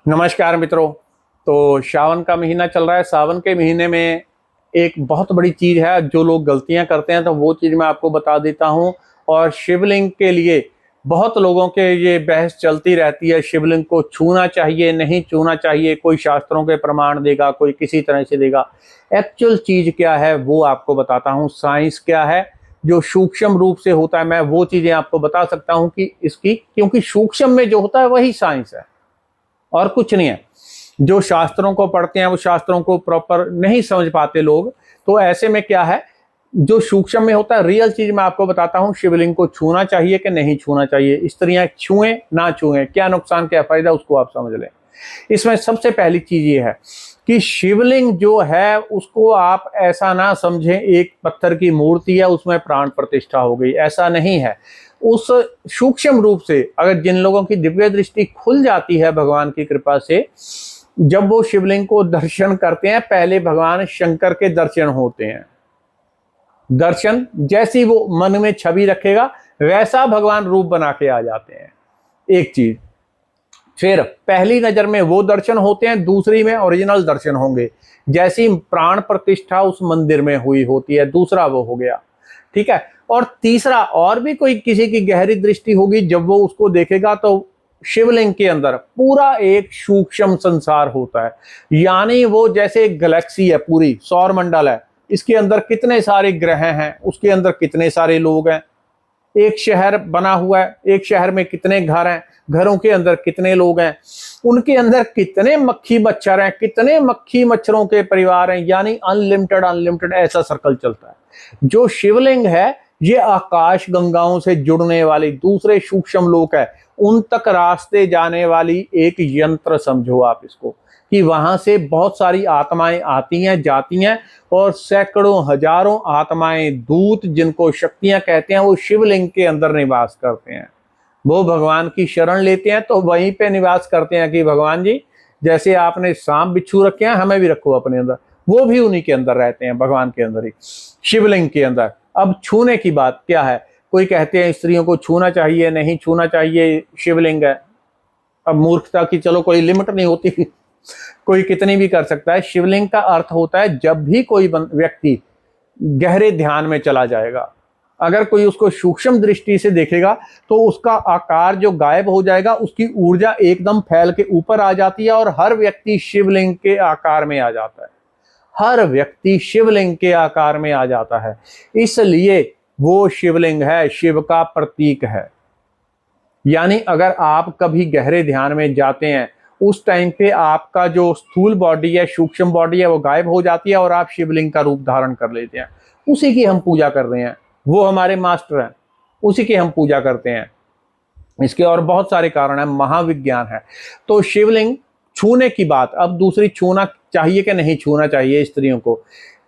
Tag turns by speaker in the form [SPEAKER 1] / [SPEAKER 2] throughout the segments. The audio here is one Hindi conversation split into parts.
[SPEAKER 1] नमस्कार मित्रों। तो सावन का महीना चल रहा है। सावन के महीने में एक बहुत बड़ी चीज है, जो लोग गलतियां करते हैं तो वो चीज मैं आपको बता देता हूं। और शिवलिंग के लिए बहुत लोगों के ये बहस चलती रहती है, शिवलिंग को छूना चाहिए नहीं छूना चाहिए, कोई शास्त्रों के प्रमाण देगा, कोई किसी तरह से देगा। एक्चुअल चीज क्या है वो आपको बताता हूँ। साइंस क्या है जो सूक्ष्म रूप से होता है, मैं वो चीजें आपको बता सकता हूँ कि इसकी, क्योंकि सूक्ष्म में जो होता है वही साइंस है और कुछ नहीं है। जो शास्त्रों को पढ़ते हैं वो शास्त्रों को प्रॉपर नहीं समझ पाते लोग। तो ऐसे में क्या है, जो सूक्ष्म में होता है रियल चीज मैं आपको बताता हूँ। शिवलिंग को छूना चाहिए कि नहीं छूना चाहिए, स्त्रियां छुएं ना छुएं, क्या नुकसान क्या फायदा, उसको आप समझ लें। इसमें सबसे पहली चीज ये है कि शिवलिंग जो है उसको आप ऐसा ना समझें एक पत्थर की मूर्ति है उसमें प्राण प्रतिष्ठा हो गई, ऐसा नहीं है। उस सूक्ष्म रूप से अगर जिन लोगों की दिव्य दृष्टि खुल जाती है भगवान की कृपा से, जब वो शिवलिंग को दर्शन करते हैं, पहले भगवान शंकर के दर्शन होते हैं। दर्शन जैसी वो मन में छवि रखेगा वैसा भगवान रूप बना के आ जाते हैं, एक चीज। फिर पहली नजर में वो दर्शन होते हैं, दूसरी में ओरिजिनल दर्शन होंगे जैसी प्राण प्रतिष्ठा उस मंदिर में हुई होती है, दूसरा वो हो गया। ठीक है। और तीसरा, और भी कोई किसी की गहरी दृष्टि होगी, जब वो उसको देखेगा तो शिवलिंग के अंदर पूरा एक सूक्ष्म संसार होता है। यानी वो जैसे एक गैलेक्सी है, पूरी सौर मंडल है, इसके अंदर कितने सारे ग्रह हैं, उसके अंदर कितने सारे लोग हैं, एक शहर बना हुआ है, एक शहर में कितने घर हैं, घरों के अंदर कितने लोग हैं, उनके अंदर कितने मक्खी मच्छर हैं, कितने मक्खी मच्छरों के परिवार हैं, यानी अनलिमिटेड अनलिमिटेड ऐसा सर्कल चलता है। जो शिवलिंग है ये आकाश गंगाओं से जुड़ने वाली दूसरे सूक्ष्म लोक है, उन तक रास्ते जाने वाली एक यंत्र समझो आप इसको, कि वहां से बहुत सारी आत्माएं आती हैं जाती हैं, और सैकड़ों हजारों आत्माएं, दूत जिनको शक्तियां कहते हैं, वो शिवलिंग के अंदर निवास करते हैं। वो भगवान की शरण लेते हैं तो वहीं पे निवास करते हैं कि भगवान जी जैसे आपने सांप बिच्छू रखे हैं हमें भी रखो अपने अंदर। वो भी उन्हीं के अंदर रहते हैं, भगवान के अंदर ही, शिवलिंग के अंदर। अब छूने की बात क्या है, कोई कहते हैं स्त्रियों को छूना चाहिए नहीं छूना चाहिए, शिवलिंग है। अब मूर्खता की चलो कोई लिमिट नहीं होती, कोई कितनी भी कर सकता है। शिवलिंग का अर्थ होता है जब भी कोई व्यक्ति गहरे ध्यान में चला जाएगा, अगर कोई उसको सूक्ष्म दृष्टि से देखेगा तो उसका आकार जो गायब हो जाएगा, उसकी ऊर्जा एकदम फैल के ऊपर आ जाती है और हर व्यक्ति शिवलिंग के आकार में आ जाता है। हर व्यक्ति शिवलिंग के आकार में आ जाता है, इसलिए वो शिवलिंग है, शिव का प्रतीक है। यानी अगर आप कभी गहरे ध्यान में जाते हैं, उस टाइम पे आपका जो स्थूल बॉडी है, सूक्ष्म बॉडी है, वो गायब हो जाती है और आप शिवलिंग का रूप धारण कर लेते हैं। उसी की हम पूजा कर रहे हैं, वो हमारे मास्टर हैं, उसी की हम पूजा करते हैं। इसके और बहुत सारे कारण हैं, महाविज्ञान है। तो शिवलिंग छूने की बात, अब दूसरी, छूना चाहिए कि नहीं छूना चाहिए स्त्रियों को,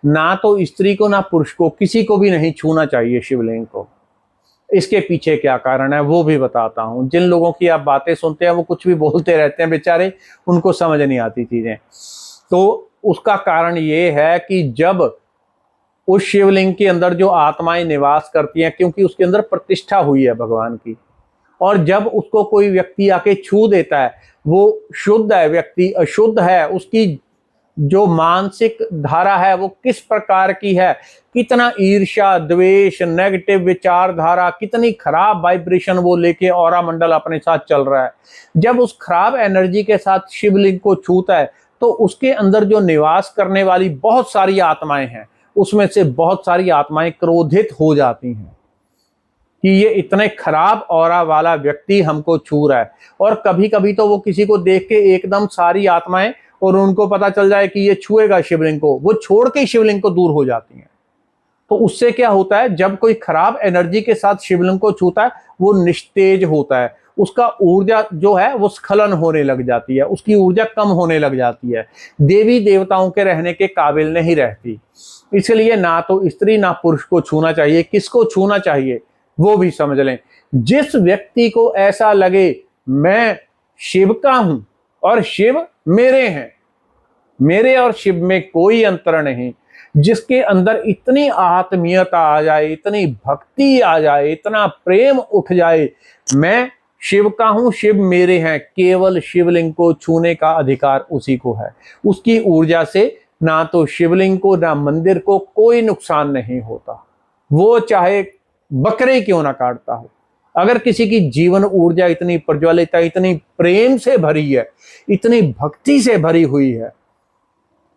[SPEAKER 1] ना तो स्त्री को ना पुरुष को, किसी को भी नहीं छूना चाहिए शिवलिंग को। इसके पीछे क्या कारण है वो भी बताता हूं। जिन लोगों की आप बातें सुनते हैं वो कुछ भी बोलते रहते हैं बेचारे, उनको समझ नहीं आती चीजें। तो उसका कारण ये है कि जब उस शिवलिंग के अंदर जो आत्माएं निवास करती हैं, क्योंकि उसके अंदर प्रतिष्ठा हुई है भगवान की, और जब उसको कोई व्यक्ति आके छू देता है, वो शुद्ध है व्यक्ति अशुद्ध है, उसकी जो मानसिक धारा है वो किस प्रकार की है, कितना ईर्ष्या द्वेष नेगेटिव विचारधारा, कितनी खराब वाइब्रेशन वो लेके ऑरा मंडल अपने साथ चल रहा है, जब उस खराब एनर्जी के साथ शिवलिंग को छूता है तो उसके अंदर जो निवास करने वाली बहुत सारी आत्माएं हैं, उसमें से बहुत सारी आत्माएं क्रोधित हो जाती हैं कि ये इतने खराब ऑरा वाला व्यक्ति हमको छू रहा है। और कभी कभी तो वो किसी को देख के एकदम सारी आत्माएं, और उनको पता चल जाए कि ये छुएगा शिवलिंग को, वो छोड़ के शिवलिंग को दूर हो जाती हैं। तो उससे क्या होता है, जब कोई खराब एनर्जी के साथ शिवलिंग को छूता है वो निस्तेज होता है, उसका ऊर्जा जो है वो स्खलन होने लग जाती है, उसकी ऊर्जा कम होने लग जाती है, देवी देवताओं के रहने के काबिल नहीं रहती। इसलिए ना तो स्त्री ना पुरुष को छूना चाहिए। किसको छूना चाहिए वो भी समझ लें। जिस व्यक्ति को ऐसा लगे मैं शिव का हूं और शिव मेरे हैं, मेरे और शिव में कोई अंतर नहीं, जिसके अंदर इतनी आत्मीयता आ जाए, इतनी भक्ति आ जाए, इतना प्रेम उठ जाए, मैं शिव का हूं, शिव मेरे हैं, केवल शिवलिंग को छूने का अधिकार उसी को है। उसकी ऊर्जा से ना तो शिवलिंग को ना मंदिर को कोई नुकसान नहीं होता, वो चाहे बकरे क्यों ना काटता हो। अगर किसी की जीवन ऊर्जा इतनी प्रज्वलित है, इतनी प्रेम से भरी है, इतनी भक्ति से भरी हुई है,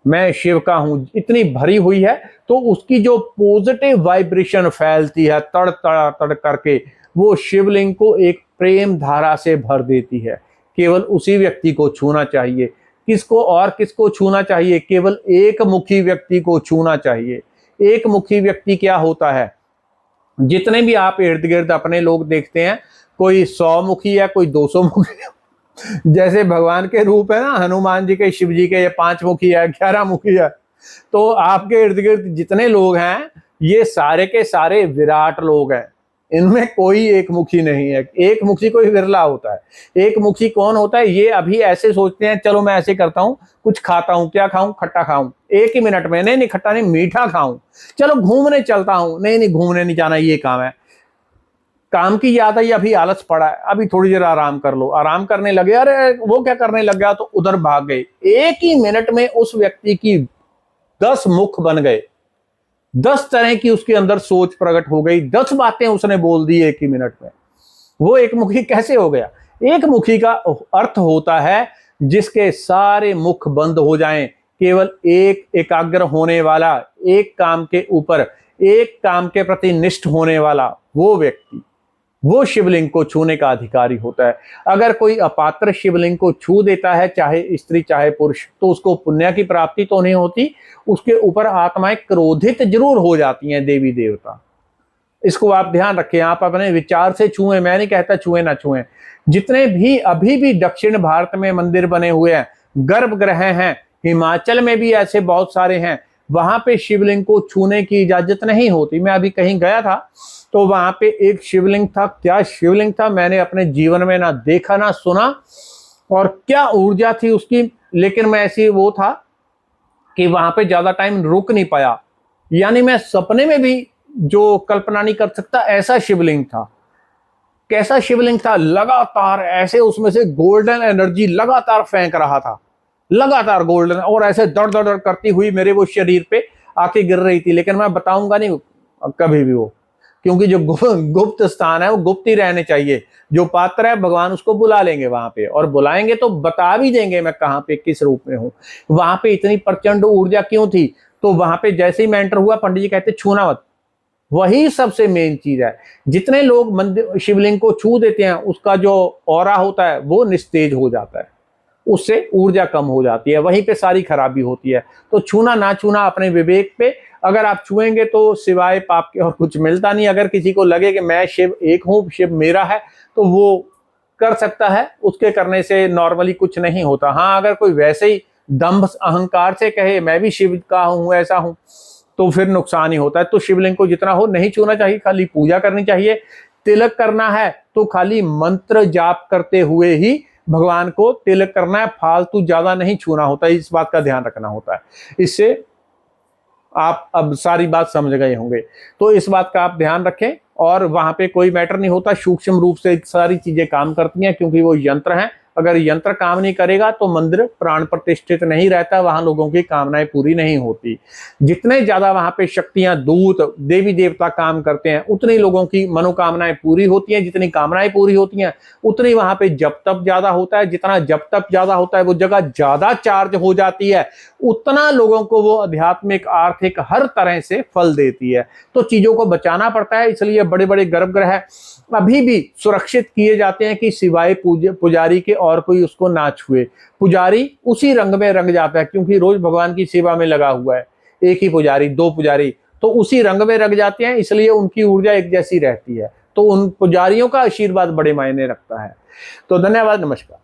[SPEAKER 1] मैं शिव का हूं इतनी भरी हुई है, तो उसकी जो पॉजिटिव वाइब्रेशन फैलती है तड़ तड़ तड़ करके, वो शिवलिंग को एक प्रेम धारा से भर देती है। केवल उसी व्यक्ति को छूना चाहिए। किसको और किसको छूना चाहिए? केवल एक मुखी व्यक्ति को छूना चाहिए। एक मुखी व्यक्ति क्या होता है? जितने भी आप इर्द गिर्द अपने लोग देखते हैं, कोई 100 मुखी है, कोई 200 मुखी है। जैसे भगवान के रूप है ना, हनुमान जी के, शिव जी के, ये 5 मुखी है, 11 मुखी है। तो आपके इर्द गिर्द जितने लोग हैं, ये सारे के सारे विराट लोग हैं, इनमें कोई एक मुखी नहीं है। एक मुखी कोई विरला होता है। एक मुखी कौन होता है? ये अभी ऐसे सोचते हैं, चलो मैं ऐसे करता हूं, कुछ खाता हूं, क्या खाऊं? खट्टा खाऊं, एक ही मिनट में, नहीं नहीं खट्टा नहीं, मीठा खाऊं, चलो घूमने चलता हूं, नहीं नहीं घूमने नहीं जाना, ये काम है, काम की याद आई, अभी आलस पड़ा है, अभी थोड़ी देर आराम कर लो। आराम करने लगे, अरे वो क्या करने लग गया, तो उधर भाग गए। एक ही मिनट में उस व्यक्ति की 10 मुख बन गए, 10 तरह की उसके अंदर सोच प्रकट हो गई, 10 बातें उसने बोल दी एक ही मिनट में। वो एक मुखी कैसे हो गया? एक मुखी का अर्थ होता है जिसके सारे मुख बंद हो जाएं, केवल एक एकाग्र होने वाला, एक काम के ऊपर, एक काम के प्रति निष्ठ होने वाला वो व्यक्ति, वो शिवलिंग को छूने का अधिकारी होता है। अगर कोई अपात्र शिवलिंग को छू देता है, चाहे स्त्री चाहे पुरुष, तो उसको पुण्य की प्राप्ति तो नहीं होती, उसके ऊपर आत्माएं क्रोधित जरूर हो जाती हैं, देवी देवता। इसको आप ध्यान रखें। आप अपने विचार से छुएं, मैं नहीं कहता छुएं ना छुएं। जितने भी अभी भी दक्षिण भारत में मंदिर बने हुए हैं, गर्भगृह हैं, हिमाचल में भी ऐसे बहुत सारे हैं, वहां पे शिवलिंग को छूने की इजाजत नहीं होती। मैं अभी कहीं गया था, तो वहां पे एक शिवलिंग था, क्या शिवलिंग था, मैंने अपने जीवन में ना देखा ना सुना, और क्या ऊर्जा थी उसकी। लेकिन मैं ऐसी वो था कि वहां पे ज्यादा टाइम रुक नहीं पाया, यानी मैं सपने में भी जो कल्पना नहीं कर सकता, ऐसा शिवलिंग था। कैसा शिवलिंग था? लगातार ऐसे उसमें से गोल्डन एनर्जी लगातार फेंक रहा था, लगातार गोल्डन, और ऐसे दड़ दड़ दड़ करती हुई मेरे वो शरीर पे आके गिर रही थी। लेकिन मैं बताऊंगा नहीं कभी भी वो, क्योंकि जो गुप्त स्थान है वो गुप्त ही रहने चाहिए। जो पात्र है भगवान उसको बुला लेंगे वहां पे, और बुलाएंगे तो बता भी देंगे मैं कहां पे किस रूप में हूं। वहां पे इतनी प्रचंड ऊर्जा क्यों थी? तो वहां पे जैसे ही मैं एंटर हुआ, पंडित जी कहते छूना मत। वही सबसे मेन चीज है। जितने लोग मंदिर शिवलिंग को छू देते हैं, उसका जो ऑरा होता है वो निस्तेज हो जाता है, उससे ऊर्जा कम हो जाती है, वहीं पे सारी खराबी होती है। तो छूना ना छूना अपने विवेक पे। अगर आप छुएंगे तो सिवाय पाप के और कुछ मिलता नहीं। अगर किसी को लगे कि मैं शिव एक हूं, शिव मेरा है, तो वो कर सकता है, उसके करने से नॉर्मली कुछ नहीं होता। हाँ, अगर कोई वैसे ही दंभ अहंकार से कहे मैं भी शिव का हूं, ऐसा हूं, तो फिर नुकसान ही होता है। तो शिवलिंग को जितना हो नहीं छूना चाहिए, खाली पूजा करनी चाहिए। तिलक करना है तो खाली मंत्र जाप करते हुए ही भगवान को तिलक करना है, फालतू ज्यादा नहीं छूना होता है, इस बात का ध्यान रखना होता है। इससे आप अब सारी बात समझ गए होंगे, तो इस बात का आप ध्यान रखें। और वहां पे कोई मैटर नहीं होता, सूक्ष्म रूप से सारी चीजें काम करती हैं, क्योंकि वो यंत्र हैं। अगर यंत्र काम नहीं करेगा तो मंदिर प्राण प्रतिष्ठित नहीं रहता, वहां लोगों की कामनाएं पूरी नहीं होती। जितने ज्यादा वहां पे शक्तियां, दूत, देवी देवता काम करते हैं, उतनी लोगों की मनोकामनाएं पूरी होती हैं। जितनी कामनाएं पूरी होती हैं, उतनी वहां पे जप तप ज्यादा होता है। जितना जप तप ज्यादा होता है, वो जगह ज्यादा चार्ज हो जाती है, उतना लोगों को वो आध्यात्मिक, आर्थिक, हर तरह से फल देती है। तो चीजों को बचाना पड़ता है, इसलिए बड़े बड़े गर्भगृह अभी भी सुरक्षित किए जाते हैं कि सिवाय पुजारी के और कोई उसको ना छुए। पुजारी उसी रंग में रंग जाता है, क्योंकि रोज भगवान की सेवा में लगा हुआ है। एक ही पुजारी, 2 पुजारी, तो उसी रंग में रंग जाते हैं, इसलिए उनकी ऊर्जा एक जैसी रहती है। तो उन पुजारियों का आशीर्वाद बड़े मायने रखता है। तो धन्यवाद, नमस्कार।